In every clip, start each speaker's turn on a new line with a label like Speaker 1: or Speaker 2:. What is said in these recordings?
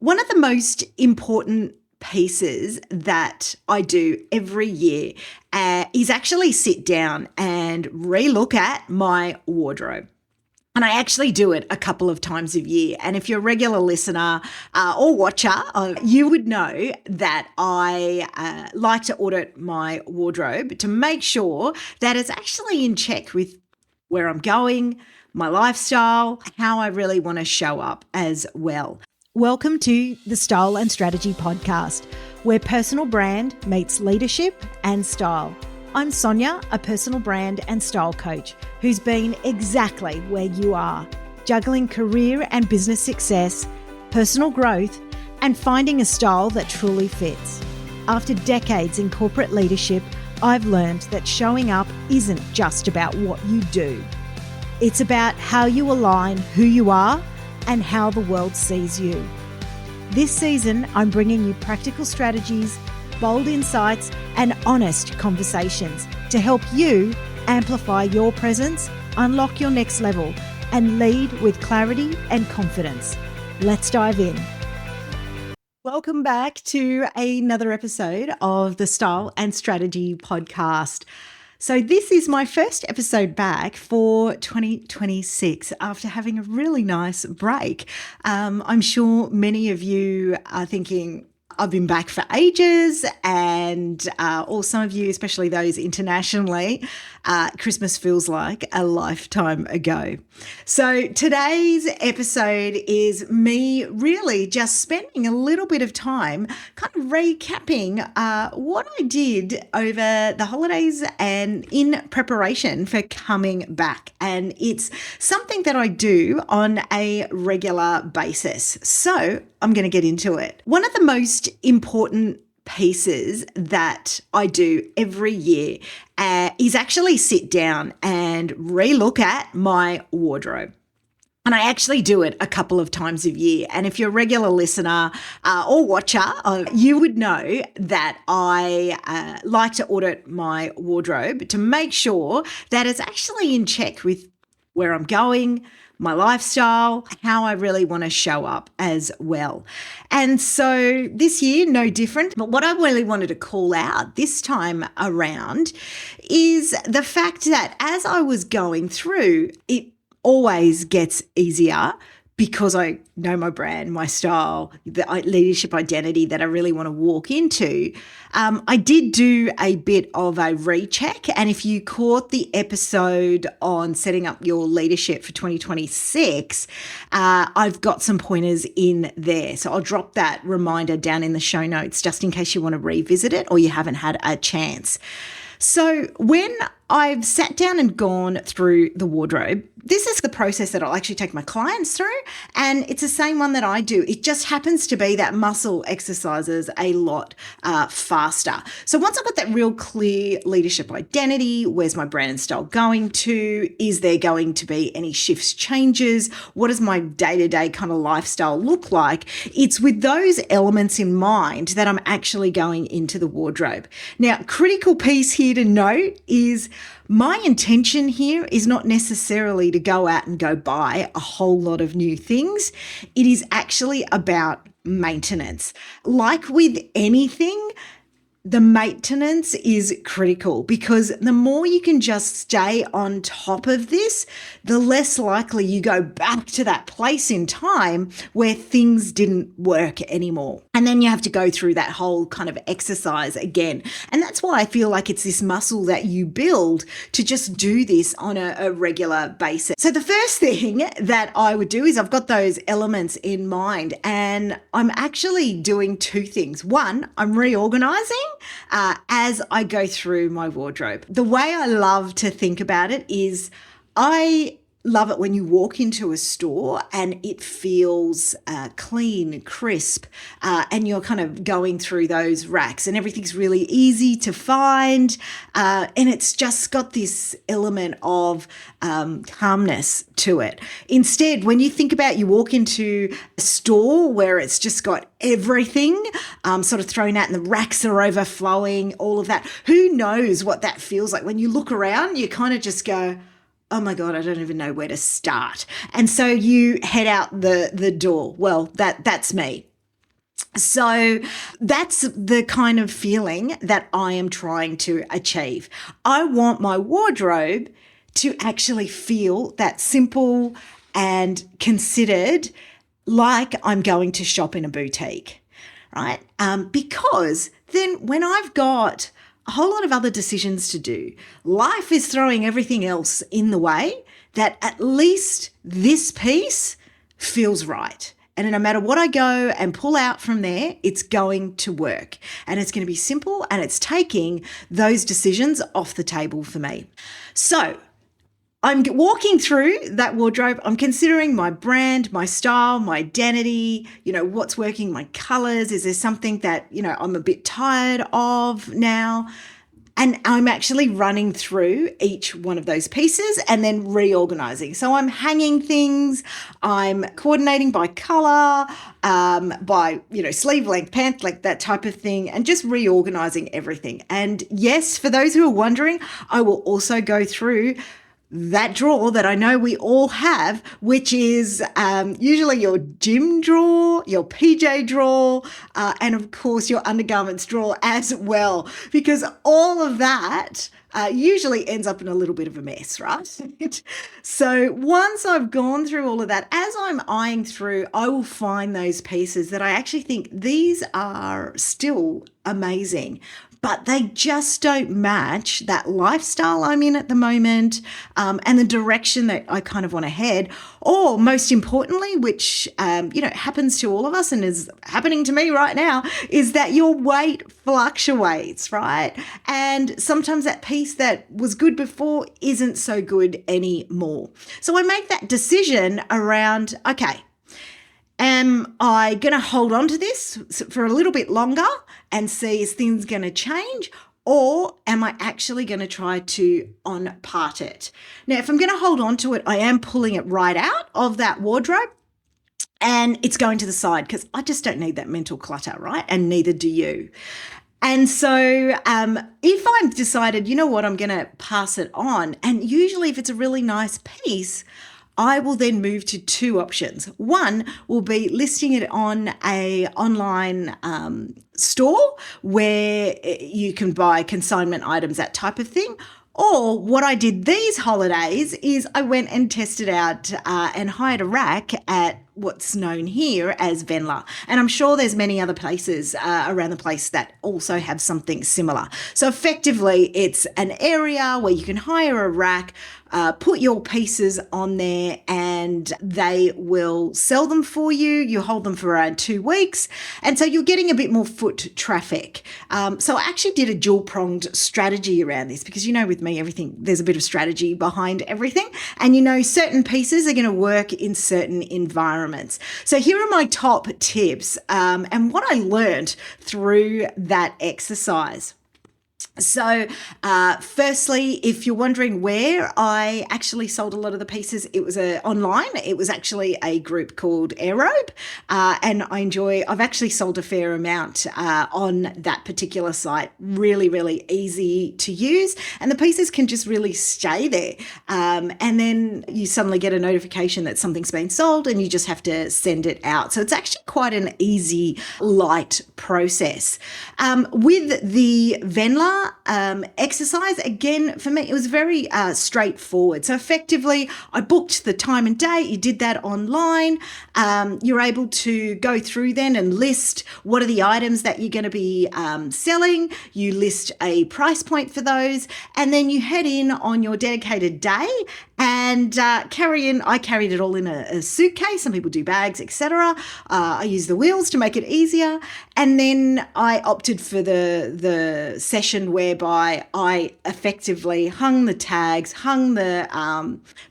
Speaker 1: One of the most important pieces that I do every year is actually sit down and relook at my wardrobe. And I actually do it a couple of times a year. And if you're a regular listener or watcher, you would know that I like to audit my wardrobe to make sure that it's actually in check with where I'm going, my lifestyle, how I really want to show up as well. Welcome to the Style and Strategy Podcast, where personal brand meets leadership and style. I'm Sonia, a personal brand and style coach who's been exactly where you are, juggling career and business success, personal growth, and finding a style that truly fits. After decades in corporate leadership, I've learned that showing up isn't just about what you do. It's about how you align who you are and how the world sees you. This season, I'm bringing you practical strategies, bold insights, and honest conversations to help you amplify your presence, unlock your next level, and lead with clarity and confidence. Let's dive in. Welcome back to another episode of the Style and Strategy Podcast. So this is my first episode back for 2026 after having a really nice break. I'm sure many of you are thinking, I've been back for ages, and or some of you, especially those internationally, Christmas feels like a lifetime ago. So today's episode is me really just spending a little bit of time kind of recapping what I did over the holidays and in preparation for coming back. And it's something that I do on a regular basis. So I'm going to get into it. One of the most important pieces that I do every year is actually sit down and relook at my wardrobe. And I actually do it a couple of times a year. And if you're a regular listener or watcher, you would know that I like to audit my wardrobe to make sure that it's actually in check with where I'm going, my lifestyle, how I really want to show up as well. And so this year, no different. But what I really wanted to call out this time around is the fact that as I was going through, it always gets easier because I know my brand, my style, the leadership identity that I really want to walk into. I did do a bit of a recheck, and if you caught the episode on setting up your leadership for 2026, I've got some pointers in there. So I'll drop that reminder down in the show notes just in case you want to revisit it or you haven't had a chance. So when I've sat down and gone through the wardrobe, this is the process that I'll actually take my clients through, and it's the same one that I do. It just happens to be that muscle exercises a lot faster. So once I've got that real clear leadership identity, where's my brand and style going to? Is there going to be any shifts, changes? What does my day-to-day kind of lifestyle look like? It's with those elements in mind that I'm actually going into the wardrobe. Now, critical piece here to note is my intention here is not necessarily to go out and go buy a whole lot of new things. It is actually about maintenance. Like with anything, the maintenance is critical because the more you can just stay on top of this, the less likely you go back to that place in time where things didn't work anymore. And then you have to go through that whole kind of exercise again. And that's why I feel like it's this muscle that you build to just do this on a regular basis. So the first thing that I would do is I've got those elements in mind, and I'm actually doing two things. One, I'm reorganizing as I go through my wardrobe. The way I love to think about it is I love it when you walk into a store and it feels clean, crisp, and you're kind of going through those racks and everything's really easy to find, and it's just got this element of calmness to it. Instead, when you think about you walk into a store where it's just got everything sort of thrown out and the racks are overflowing, all of that, who knows what that feels like? When you look around, you kind of just go, oh my God, I don't even know where to start. And so you head out the door. Well, that's me. So that's the kind of feeling that I am trying to achieve. I want my wardrobe to actually feel that simple and considered, like I'm going to shop in a boutique, right? Because then when I've got a whole lot of other decisions to do, life is throwing everything else in the way, that at least this piece feels right. And no matter what I go and pull out from there, it's going to work. And it's going to be simple, and it's taking those decisions off the table for me. So I'm walking through that wardrobe. I'm considering my brand, my style, my identity, what's working, my colors. Is there something that, I'm a bit tired of now? And I'm actually running through each one of those pieces and then reorganizing. So I'm hanging things, I'm coordinating by color, by, sleeve length, pant length, that type of thing, and just reorganizing everything. And yes, for those who are wondering, I will also go through that drawer that I know we all have, which is usually your gym drawer, your PJ drawer, and of course your undergarments drawer as well, because all of that usually ends up in a little bit of a mess, right? So once I've gone through all of that, as I'm eyeing through, I will find those pieces that I actually think these are still amazing, but they just don't match that lifestyle I'm in at the moment, and the direction that I kind of want to head. Or most importantly, which, happens to all of us and is happening to me right now, is that your weight fluctuates, right? And sometimes that piece that was good before isn't so good anymore. So I make that decision around, okay, am I going to hold on to this for a little bit longer and see is things going to change? Or am I actually going to try to on-part it? Now, if I'm going to hold on to it, I am pulling it right out of that wardrobe and it's going to the side, because I just don't need that mental clutter, right? And neither do you. And so if I've decided, you know what, I'm going to pass it on, and usually if it's a really nice piece, I will then move to two options. One will be listing it on a online store where you can buy consignment items, that type of thing. Or what I did these holidays is I went and tested out and hired a rack at what's known here as Venla. And I'm sure there's many other places around the place that also have something similar. So effectively, it's an area where you can hire a rack, put your pieces on there, and they will sell them for you. You hold them for around 2 weeks. And so you're getting a bit more foot traffic. So I actually did a dual-pronged strategy around this, because with me, there's a bit of strategy behind everything. And certain pieces are going to work in certain environments. So here are my top tips and what I learned through that exercise. So firstly, if you're wondering where I actually sold a lot of the pieces, it was online. It was actually a group called Airrobe, and I've actually sold a fair amount on that particular site. Really, really easy to use, and the pieces can just really stay there. And then you suddenly get a notification that something's been sold, and you just have to send it out. So it's actually quite an easy, light process. With the Venla exercise, again, for me, it was very straightforward. So effectively, I booked the time and date. You did that online. You're able to go through then and list what are the items that you're going to be selling. You list a price point for those, and then you head in on your dedicated day and I carried it all in a suitcase. Some people do bags, etc. I use the wheels to make it easier. And then I opted for the session whereby I effectively hung the tags, hung the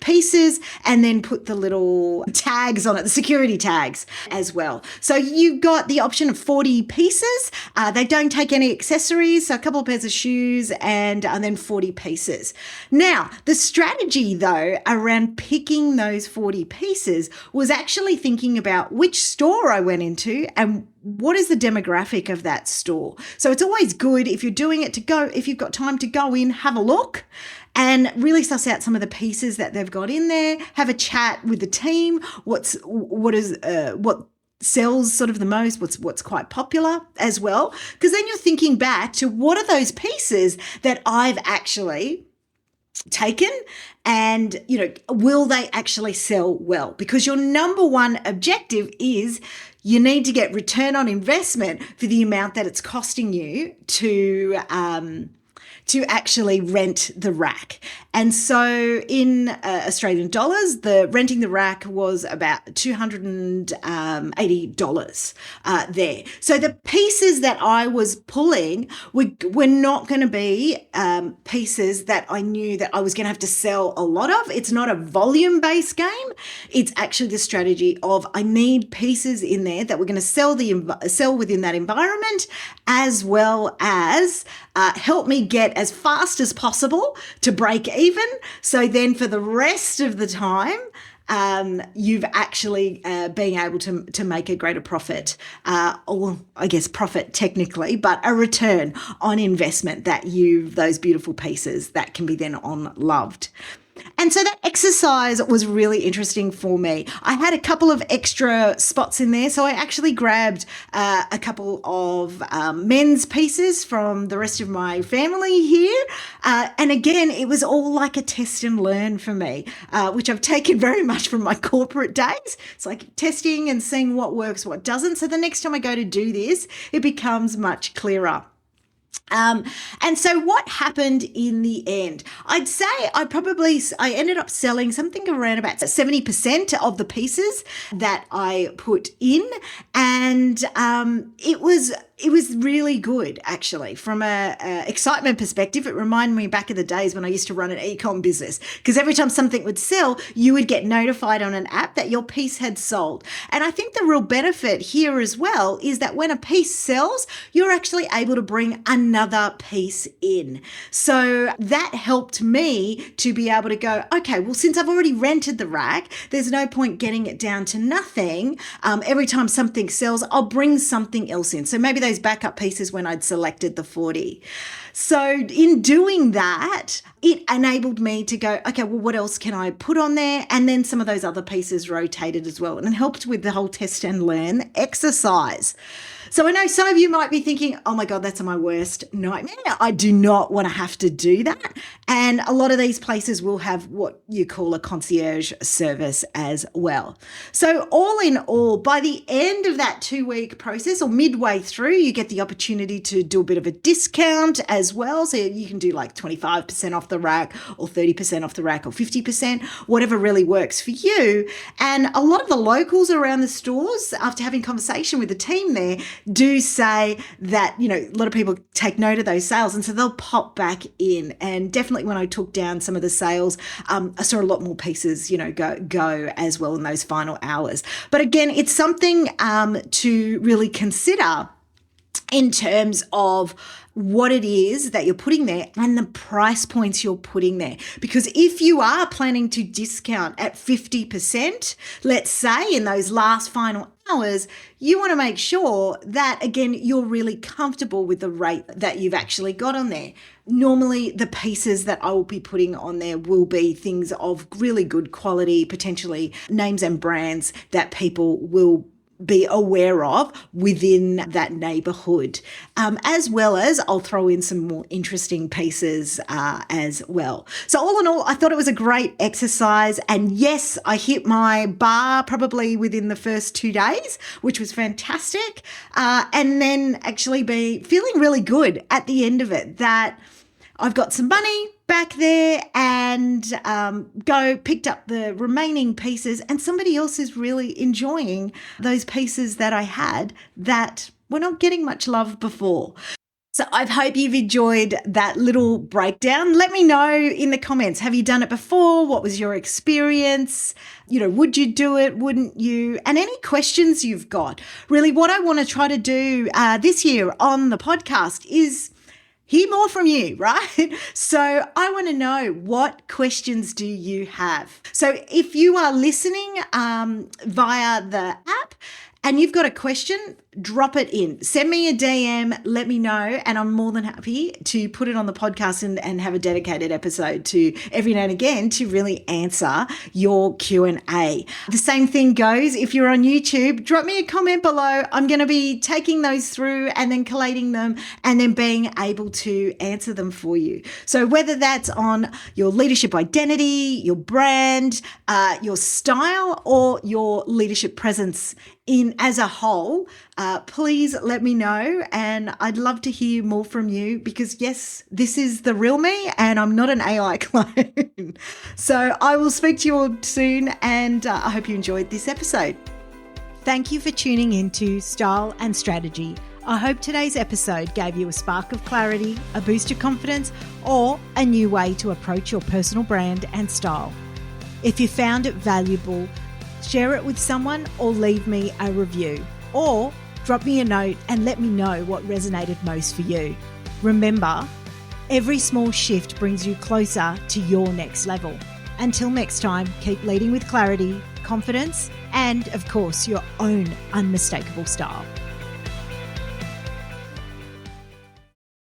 Speaker 1: pieces, and then put the little tags on it, the security tags as well. So you've got the option of 40 pieces. They don't take any accessories, so a couple of pairs of shoes and then 40 pieces. Now, the strategy though around picking those 40 pieces was actually thinking about which store I went into and what is the demographic of that store. So it's always good if you're doing it if you've got time to go in, have a look and really suss out some of the pieces that they've got in there, have a chat with the team, what sells sort of the most, what's quite popular as well. Because then you're thinking back to what are those pieces that I've actually taken, and will they actually sell well? Because your number one objective is you need to get return on investment for the amount that it's costing you to actually rent the rack. And so in Australian dollars, the renting the rack was about $280 there. So the pieces that I was pulling were not going to be pieces that I knew that I was going to have to sell a lot of. It's not a volume-based game. It's actually the strategy of I need pieces in there that we're going to sell within that environment, as well as help me get as fast as possible to break even. So then for the rest of the time, you've actually being able to make a greater profit, or I guess profit technically, but a return on investment that those beautiful pieces that can be then on loved. And so that exercise was really interesting for me. I had a couple of extra spots in there. So I actually grabbed a couple of men's pieces from the rest of my family here. And again, it was all like a test and learn for me, which I've taken very much from my corporate days. It's like testing and seeing what works, what doesn't. So the next time I go to do this, it becomes much clearer. And so what happened in the end? I'd say I ended up selling something around about 70% of the pieces that I put in. And it was really good, actually. From a excitement perspective, it reminded me back in the days when I used to run an e-com business, because every time something would sell, you would get notified on an app that your piece had sold. And I think the real benefit here as well is that when a piece sells, you're actually able to bring another piece in. So that helped me to be able to go, okay, well, since I've already rented the rack, there's no point getting it down to nothing. Every time something sells, I'll bring something else in. So maybe those backup pieces when I'd selected the 40. So in doing that, it enabled me to go, okay, well, what else can I put on there? And then some of those other pieces rotated as well, and it helped with the whole test and learn exercise. So I know some of you might be thinking, oh my God, that's my worst nightmare. I do not want to have to do that. And a lot of these places will have what you call a concierge service as well. So all in all, by the end of that 2-week process, or midway through, you get the opportunity to do a bit of a discount as well. So you can do like 25% off the rack, or 30% off the rack, or 50%, whatever really works for you. And a lot of the locals around the stores, after having conversation with the team there, do say that, a lot of people take note of those sales, and so they'll pop back in. And definitely when I took down some of the sales, I saw a lot more pieces, go as well in those final hours. But again, it's something to really consider in terms of what it is that you're putting there and the price points you're putting there. Because if you are planning to discount at 50%, let's say in those last final hours, you want to make sure that, again, you're really comfortable with the rate that you've actually got on there. Normally, the pieces that I will be putting on there will be things of really good quality, potentially names and brands that people will be aware of within that neighborhood, as well as I'll throw in some more interesting pieces as well. So all in all, I thought it was a great exercise, and yes, I hit my bar probably within the first 2 days, which was fantastic, and then actually be feeling really good at the end of it, that I've got some money back there, and picked up the remaining pieces, and somebody else is really enjoying those pieces that I had that were not getting much love before. So I hope you've enjoyed that little breakdown. Let me know in the comments, have you done it before? What was your experience? Would you do it? Wouldn't you? And any questions you've got. Really, what I want to try to do this year on the podcast is hear more from you, right? So I want to know, what questions do you have? So if you are listening via the app and you've got a question, drop it in. Send me a DM, let me know, and I'm more than happy to put it on the podcast and have a dedicated episode to every now and again to really answer your Q&A. The same thing goes if you're on YouTube, drop me a comment below. I'm going to be taking those through and then collating them and then being able to answer them for you. So whether that's on your leadership identity, your brand, your style, or your leadership presence in as a whole, please let me know, and I'd love to hear more from you because yes, this is the real me and I'm not an AI clone. So I will speak to you all soon, and I hope you enjoyed this episode. Thank you for tuning in to Style and Strategy. I hope today's episode gave you a spark of clarity, a boost of confidence, or a new way to approach your personal brand and style. If you found it valuable, share it with someone or leave me a review, or drop me a note and let me know what resonated most for you. Remember, every small shift brings you closer to your next level. Until next time, keep leading with clarity, confidence, and of course, your own unmistakable style.